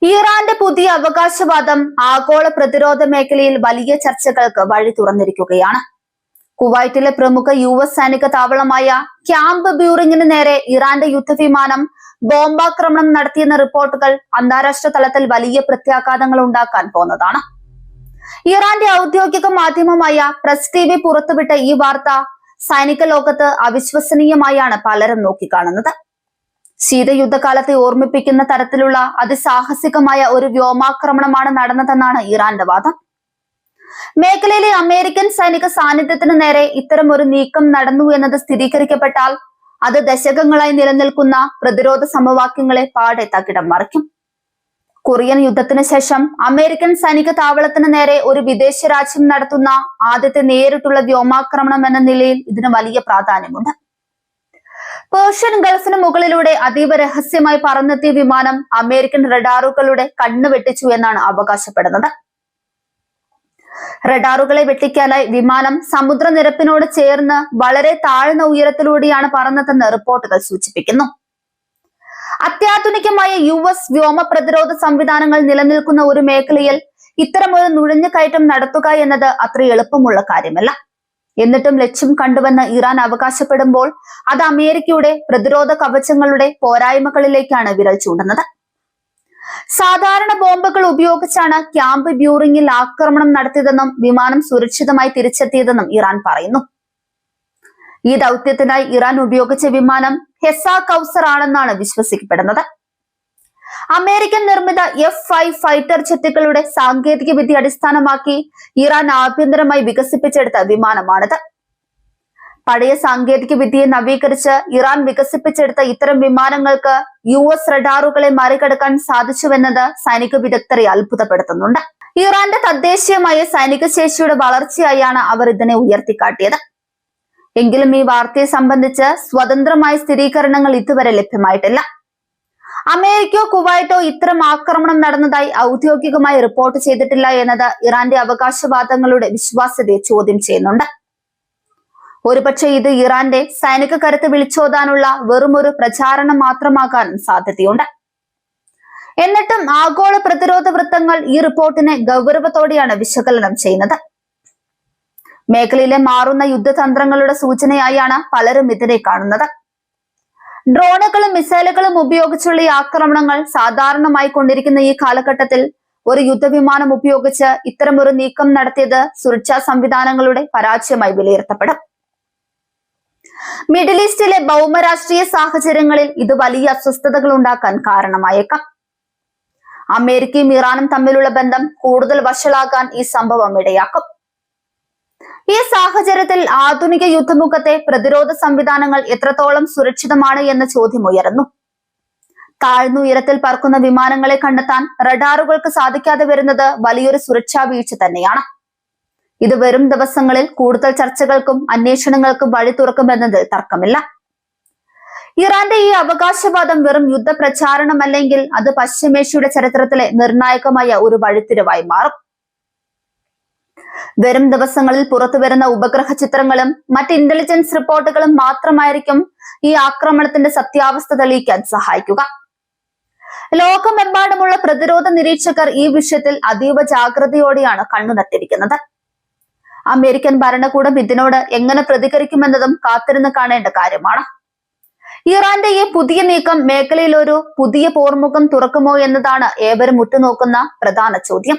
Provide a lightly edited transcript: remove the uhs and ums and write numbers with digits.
ഇറാന്റെ പുതിയ അവകാശവാദം ആഗോള പ്രതിരോധ മേഖലയിൽ വലിയ ചർച്ചകൾക്ക് വഴി തുറന്നിരിക്കുകയാണ്. കുവൈറ്റിലെ പ്രമുഖ US സൈനിക താവളമായ ക്യാമ്പ് ബ്യൂറിങ്ങിന് നേരെ ഇറാന്റെ യുദ്ധവിമാനം ബോംബാക്രമണം നടത്തിയെന്ന റിപ്പോർട്ടുകൾ അന്താരാഷ്ട്ര തലത്തിൽ വലിയ പ്രത്യാഘാതങ്ങൾ ഉണ്ടാക്കാൻ പോകുന്നതാണ്. ഇറാന്റെ ഔദ്യോഗിക മാധ്യമമായ പ്രസ് TV പുറത്തുവിട്ട ഈ വാർത്ത സൈനിക ലോകത്ത് അവിശ്വസനീയമായാണ് പലരും നോക്കിക്കാണുന്നത്. ശീതയുദ്ധകാലത്തെ ഓർമ്മിപ്പിക്കുന്ന തരത്തിലുള്ള അതിസാഹസികമായ ഒരു വ്യോമാക്രമണമാണ് നടന്നതെന്നാണ് ഇറാന്റെ വാദം. മേഖലയിലെ അമേരിക്കൻ സൈനിക സാന്നിധ്യത്തിന് നേരെ ഇത്തരം ഒരു നീക്കം നടന്നു എന്നത് സ്ഥിരീകരിക്കപ്പെട്ടാൽ അത് ദശകങ്ങളായി നിലനിൽക്കുന്ന പ്രതിരോധ സമവാക്യങ്ങളെ പാടെ തകിടം മറിക്കും. കൊറിയൻ യുദ്ധത്തിന് ശേഷം അമേരിക്കൻ സൈനിക താവളത്തിന് നേരെ ഒരു വിദേശ രാജ്യം നടത്തുന്ന ആദ്യത്തെ നേരിട്ടുള്ള വ്യോമാക്രമണം എന്ന നിലയിൽ ഇതിന് വലിയ പ്രാധാന്യമുണ്ട്. പേർഷ്യൻ ഗൾഫിന് മുകളിലൂടെ അതീവ രഹസ്യമായി പറന്നെത്തിയ വിമാനം അമേരിക്കൻ റഡാറുകളുടെ കണ്ണ് വെട്ടിച്ചു എന്നാണ് അവകാശപ്പെടുന്നത്. റഡാറുകളെ വെട്ടിക്കാനായി വിമാനം സമുദ്രനിരപ്പിനോട് ചേർന്ന് വളരെ താഴ്ന്ന ഉയരത്തിലൂടെയാണ് പറന്നതെന്ന് റിപ്പോർട്ടുകൾ സൂചിപ്പിക്കുന്നു. അത്യാധുനികമായ US വ്യോമ പ്രതിരോധ സംവിധാനങ്ങൾ നിലനിൽക്കുന്ന ഒരു മേഖലയിൽ ഇത്തരമൊരു നുഴഞ്ഞുകയറ്റം നടത്തുക എന്നത് അത്ര എളുപ്പമുള്ള കാര്യമല്ല. എന്നിട്ടും ലക്ഷ്യം കണ്ടുവെന്ന് ഇറാൻ അവകാശപ്പെടുമ്പോൾ അത് അമേരിക്കയുടെ പ്രതിരോധ കവചങ്ങളുടെ പോരായ്മകളിലേക്കാണ് വിരൽ ചൂണ്ടുന്നത്. സാധാരണ ബോംബുകൾ ഉപയോഗിച്ചാണ് ക്യാമ്പ് ബ്യൂറിങ്ങിൽ ആക്രമണം നടത്തിയതെന്നും വിമാനം സുരക്ഷിതമായി തിരിച്ചെത്തിയതെന്നും ഇറാൻ പറയുന്നു. ഈ ദൗത്യത്തിനായി ഇറാൻ ഉപയോഗിച്ച വിമാനം ഹെസ കൗസർ ആണെന്നാണ് വിശ്വസിക്കപ്പെടുന്നത്. അമേരിക്കൻ നിർമ്മിത F-5 ഫൈറ്റർ ജെറ്റുകളുടെ സാങ്കേതിക വിദ്യ അടിസ്ഥാനമാക്കി ഇറാൻ ആഭ്യന്തരമായി വികസിപ്പിച്ചെടുത്ത വിമാനമാണിത്. പഴയ സാങ്കേതിക വിദ്യയെ നവീകരിച്ച് ഇറാൻ വികസിപ്പിച്ചെടുത്ത ഇത്തരം വിമാനങ്ങൾക്ക് US റഡാറുകളെ മറികടക്കാൻ സാധിച്ചുവെന്നത് സൈനിക വിദഗ്ധരെ അത്ഭുതപ്പെടുത്തുന്നുണ്ട്. ഇറാന്റെ തദ്ദേശീയമായ സൈനിക ശേഷിയുടെ വളർച്ചയായാണ് അവർ ഇതിനെ ഉയർത്തിക്കാട്ടിയത്. എങ്കിലും ഈ വാർത്തയെ സംബന്ധിച്ച് സ്വതന്ത്രമായ സ്ഥിരീകരണങ്ങൾ ഇതുവരെ ലഭ്യമായിട്ടില്ല. അമേരിക്കയോ കുവൈറ്റോ ഇത്തരം ആക്രമണം നടന്നതായി ഔദ്യോഗികമായി റിപ്പോർട്ട് ചെയ്തിട്ടില്ല എന്നത് ഇറാന്റെ അവകാശവാദങ്ങളുടെ വിശ്വാസ്യതയെ ചോദ്യം ചെയ്യുന്നുണ്ട്. ഒരുപക്ഷെ ഇത് ഇറാന്റെ സൈനിക കരുത്ത് വിളിച്ചോതാനുള്ള വെറുമൊരു പ്രചാരണം മാത്രമാകാനും സാധ്യതയുണ്ട്. എന്നിട്ടും ആഗോള പ്രതിരോധ വൃത്തങ്ങൾ ഈ റിപ്പോർട്ടിനെ ഗൗരവത്തോടെയാണ് വിശകലനം ചെയ്യുന്നത്. മേഖലയിലെ മാറുന്ന യുദ്ധതന്ത്രങ്ങളുടെ സൂചനയായാണ് പലരും ഇതിനെ കാണുന്നത്. ഡ്രോണുകളും മിസൈലുകളും ഉപയോഗിച്ചുള്ള ഈ ആക്രമണങ്ങൾ സാധാരണമായി കൊണ്ടിരിക്കുന്ന ഈ കാലഘട്ടത്തിൽ ഒരു യുദ്ധവിമാനം ഉപയോഗിച്ച് ഇത്തരമൊരു നീക്കം നടത്തിയത് സുരക്ഷാ സംവിധാനങ്ങളുടെ പരാജയമായി വിലയിരുത്തപ്പെടും. മിഡിൽ ഈസ്റ്റിലെ ഭൗമരാഷ്ട്രീയ സാഹചര്യങ്ങളിൽ ഇത് വലിയ അസ്വസ്ഥതകൾ ഉണ്ടാക്കാൻ കാരണമായേക്കാം. അമേരിക്കയും ഇറാനും തമ്മിലുള്ള ബന്ധം കൂടുതൽ വഷളാകാൻ ഈ സംഭവം ഇടയാക്കും. ഈ സാഹചര്യത്തിൽ ആധുനിക യുദ്ധമുഖത്തെ പ്രതിരോധ സംവിധാനങ്ങൾ എത്രത്തോളം സുരക്ഷിതമാണ് എന്ന ചോദ്യം ഉയരുന്നു. താഴ്ന്ന ഉയരത്തിൽ പറക്കുന്ന വിമാനങ്ങളെ കണ്ടെത്താൻ റഡാറുകൾക്ക് സാധിക്കാതെ വരുന്നത് വലിയൊരു സുരക്ഷാ വീഴ്ച തന്നെയാണ്. ഇത് വരും ദിവസങ്ങളിൽ കൂടുതൽ ചർച്ചകൾക്കും അന്വേഷണങ്ങൾക്കും വഴി തുറക്കുമെന്നതിൽ തർക്കമില്ല. ഇറാന്റെ ഈ അവകാശവാദം വെറും യുദ്ധപ്രചാരണമല്ലെങ്കിൽ അത് പശ്ചിമേഷ്യയുടെ ചരിത്രത്തിലെ നിർണായകമായ ഒരു വഴിത്തിരിവായി മാറും. വരും ദിവസങ്ങളിൽ പുറത്തുവരുന്ന ഉപഗ്രഹ ചിത്രങ്ങളും മറ്റ് ഇന്റലിജൻസ് റിപ്പോർട്ടുകളും മാത്രമായിരിക്കും ഈ ആക്രമണത്തിന്റെ സത്യാവസ്ഥ തെളിയിക്കാൻ സഹായിക്കുക. ലോകമെമ്പാടുമുള്ള പ്രതിരോധ നിരീക്ഷകർ ഈ വിഷയത്തിൽ അതീവ ജാഗ്രതയോടെയാണ് കണ്ണുനട്ടിരിക്കുന്നത്. അമേരിക്കൻ ഭരണകൂടം ഇതിനോട് എങ്ങനെ പ്രതികരിക്കുമെന്നതും കാത്തിരുന്ന് കാണേണ്ട കാര്യമാണ്. ഇറാന്റെ ഈ പുതിയ നീക്കം മേഖലയിൽ ഒരു പുതിയ പോർമുഖം തുറക്കുമോ എന്നതാണ് ഏവരും ഉറ്റുനോക്കുന്ന പ്രധാന ചോദ്യം.